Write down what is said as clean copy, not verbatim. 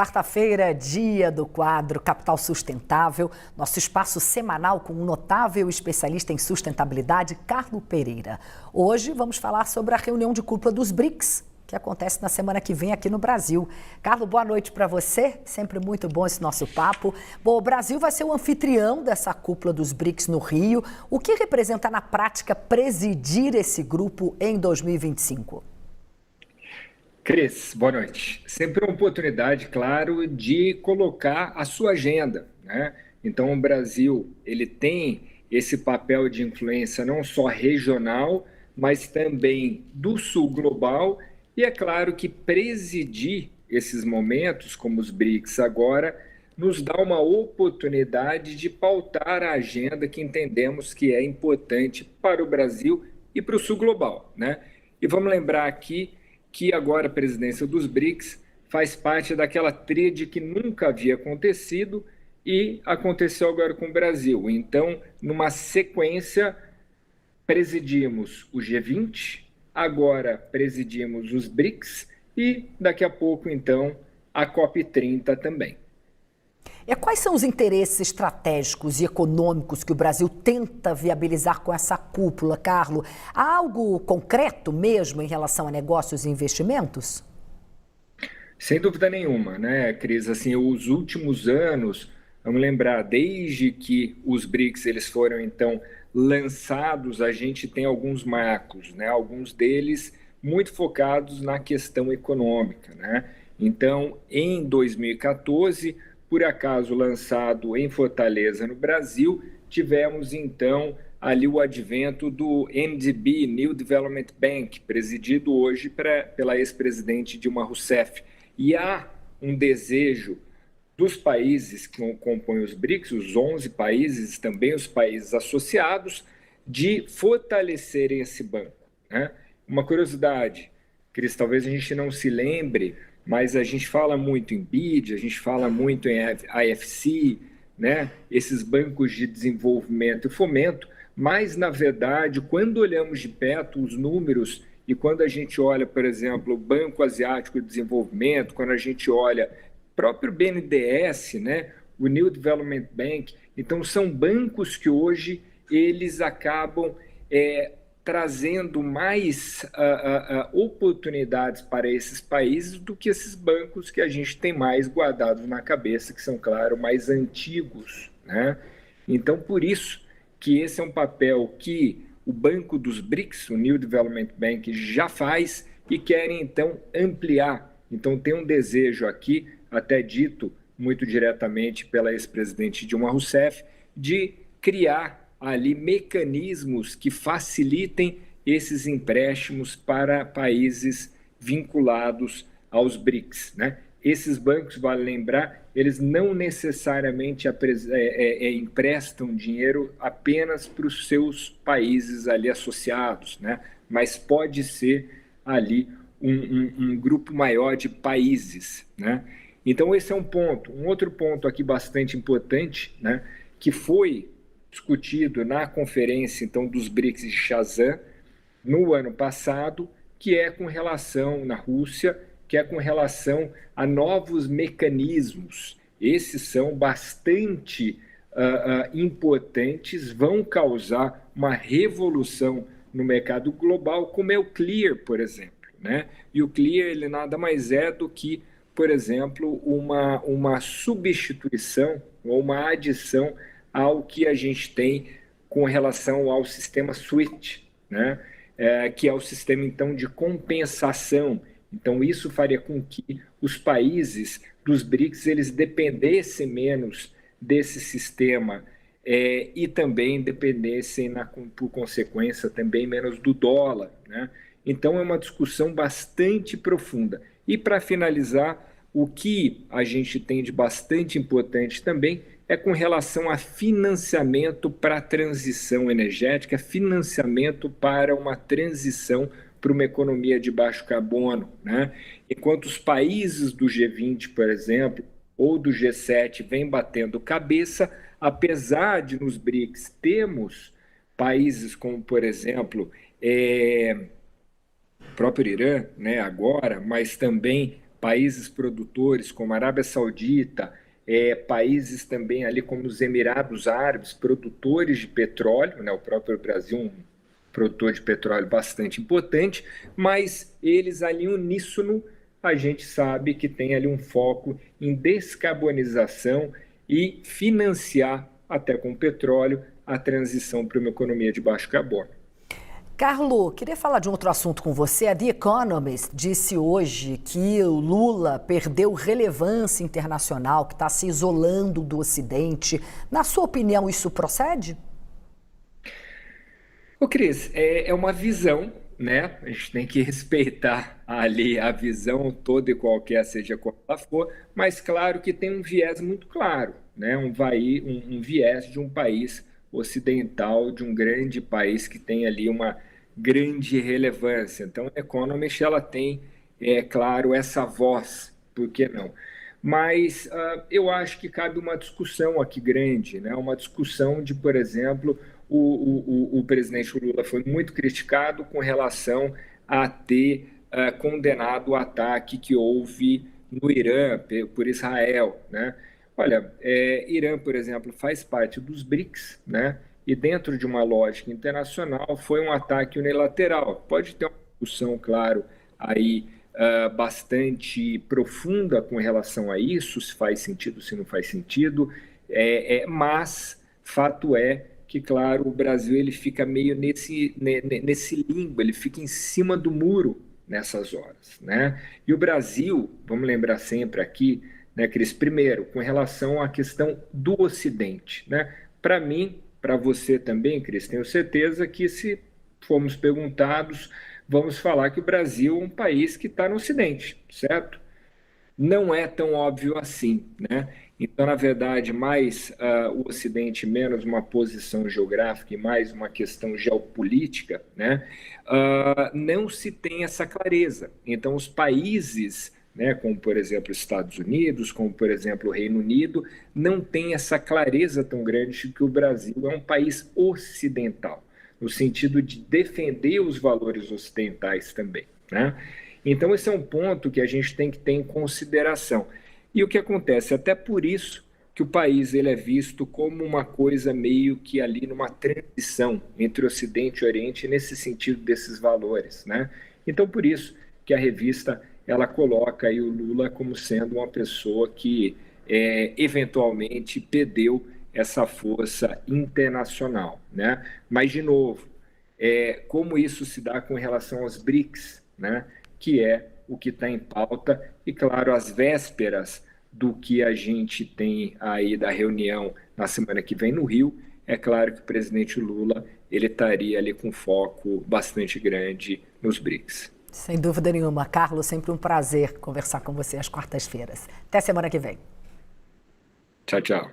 Quarta-feira, dia do quadro Capital Sustentável, nosso espaço semanal com um notável especialista em sustentabilidade, Carlo Pereira. Hoje vamos falar sobre a reunião de cúpula dos BRICS, que acontece na semana que vem aqui no Brasil. Carlo, boa noite para você, sempre muito bom esse nosso papo. Bom, o Brasil vai ser o anfitrião dessa cúpula dos BRICS no Rio. O que representa na prática presidir esse grupo em 2025? Cris, boa noite. Sempre uma oportunidade, claro, de colocar a sua agenda, né? Então, o Brasil, ele tem esse papel de influência não só regional, mas também do sul global. E é claro que presidir esses momentos, como os BRICS agora, nos dá uma oportunidade de pautar a agenda que entendemos que é importante para o Brasil e para o sul global, né? E vamos lembrar aqui que agora a presidência dos BRICS faz parte daquela tríade que nunca havia acontecido e aconteceu agora com o Brasil. Então, numa sequência, presidimos o G20, agora presidimos os BRICS e daqui a pouco, então, a COP30 também. E quais são os interesses estratégicos e econômicos que o Brasil tenta viabilizar com essa cúpula, Carlo? Há algo concreto mesmo em relação a negócios e investimentos? Sem dúvida nenhuma, né, Cris? Assim, os últimos anos, vamos lembrar, desde que os BRICS eles foram, então, lançados, a gente tem alguns marcos, né? Alguns deles muito focados na questão econômica, né? Então, em 2014... por acaso lançado em Fortaleza, no Brasil, tivemos então ali o advento do NDB, New Development Bank, presidido hoje pela ex-presidente Dilma Rousseff. E há um desejo dos países que compõem os BRICS, os 11 países, também os países associados, de fortalecerem esse banco, né? Uma curiosidade, Cris, talvez a gente não se lembre, mas a gente fala muito em BID, a gente fala muito em IFC, né? Esses bancos de desenvolvimento e fomento, mas, na verdade, quando olhamos de perto os números e quando a gente olha, por exemplo, o Banco Asiático de Desenvolvimento, quando a gente olha o próprio BNDES, né? O New Development Bank, então são bancos que hoje eles acabam trazendo mais oportunidades para esses países do que esses bancos que a gente tem mais guardados na cabeça, que são, claro, mais antigos, né? Então, por isso que esse é um papel que o Banco dos BRICS, o New Development Bank, já faz e querem, então, ampliar. Então, tem um desejo aqui, até dito muito diretamente pela ex-presidente Dilma Rousseff, de criar ali mecanismos que facilitem esses empréstimos para países vinculados aos BRICS, né? Esses bancos, vale lembrar, eles não necessariamente emprestam dinheiro apenas para os seus países ali associados, né? Mas pode ser ali um grupo maior de países, né? Então esse é um ponto. Um outro ponto aqui bastante importante, né? Que foi discutido na conferência então dos BRICS de Kazan no ano passado, que é com relação na Rússia, que é com relação a novos mecanismos. Esses são bastante importantes, vão causar uma revolução no mercado global, como é o Clear, por exemplo, né? E o Clear ele nada mais é do que, por exemplo, uma substituição ou uma adição ao que a gente tem com relação ao sistema SWIFT, né? Que é o sistema, então, de compensação. Então, isso faria com que os países dos BRICS eles dependessem menos desse sistema e também dependessem, por consequência, também menos do dólar, né? Então, é uma discussão bastante profunda. E, para finalizar, o que a gente tem de bastante importante também é com relação a financiamento para a transição energética, financiamento para uma transição para uma economia de baixo carbono, né? Enquanto os países do G20, por exemplo, ou do G7 vêm batendo cabeça, apesar de nos BRICS termos países como, por exemplo, o próprio Irã, né, agora, mas também países produtores como a Arábia Saudita, países também ali como os Emirados Árabes, produtores de petróleo, né? O próprio Brasil, um produtor de petróleo bastante importante, mas eles ali uníssono, a gente sabe que tem ali um foco em descarbonização e financiar, até com o petróleo, a transição para uma economia de baixo carbono. Carlo, queria falar de um outro assunto com você. A The Economist disse hoje que o Lula perdeu relevância internacional, que está se isolando do Ocidente. Na sua opinião, isso procede? Ô, Cris, é uma visão, né? A gente tem que respeitar ali a visão toda e qualquer, seja qual ela for, mas claro que tem um viés muito claro, né? Um viés de um país ocidental, de um grande país que tem ali uma grande relevância. Então, a Economist, ela tem, claro, essa voz, por que não? Mas eu acho que cabe uma discussão aqui grande, né? Uma discussão de, por exemplo, o presidente Lula foi muito criticado com relação a ter condenado o ataque que houve no Irã por Israel, né? Olha, Irã, por exemplo, faz parte dos BRICS, né? E dentro de uma lógica internacional foi um ataque unilateral. Pode ter uma discussão, claro, aí bastante profunda com relação a isso, se faz sentido, se não faz sentido, mas fato é que, claro, o Brasil ele fica meio nesse limbo, ele fica em cima do muro nessas horas, né? E o Brasil, vamos lembrar sempre aqui, né, Cris, primeiro, com relação à questão do Ocidente, né? Para mim, para você também, Cris, tenho certeza que se formos perguntados, vamos falar que o Brasil é um país que está no Ocidente, certo? Não é tão óbvio assim, né? Então, na verdade, mais o Ocidente, menos uma posição geográfica e mais uma questão geopolítica, né? Não se tem essa clareza. Então, os países, né, como, por exemplo, Estados Unidos, como, por exemplo, o Reino Unido, não têm essa clareza tão grande de que o Brasil é um país ocidental, no sentido de defender os valores ocidentais também, né? Então, esse é um ponto que a gente tem que ter em consideração. E o que acontece? Até por isso que o país ele é visto como uma coisa meio que ali numa transição entre Ocidente e Oriente, nesse sentido desses valores, né? Então, por isso que a revista ela coloca aí o Lula como sendo uma pessoa que eventualmente perdeu essa força internacional, né? Mas, de novo, como isso se dá com relação aos BRICS, né? Que é o que está em pauta, e claro, às vésperas do que a gente tem aí da reunião na semana que vem no Rio, é claro que o presidente Lula ele estaria ali com foco bastante grande nos BRICS. Sem dúvida nenhuma. Carlos, sempre um prazer conversar com você às quartas-feiras. Até semana que vem. Tchau, tchau.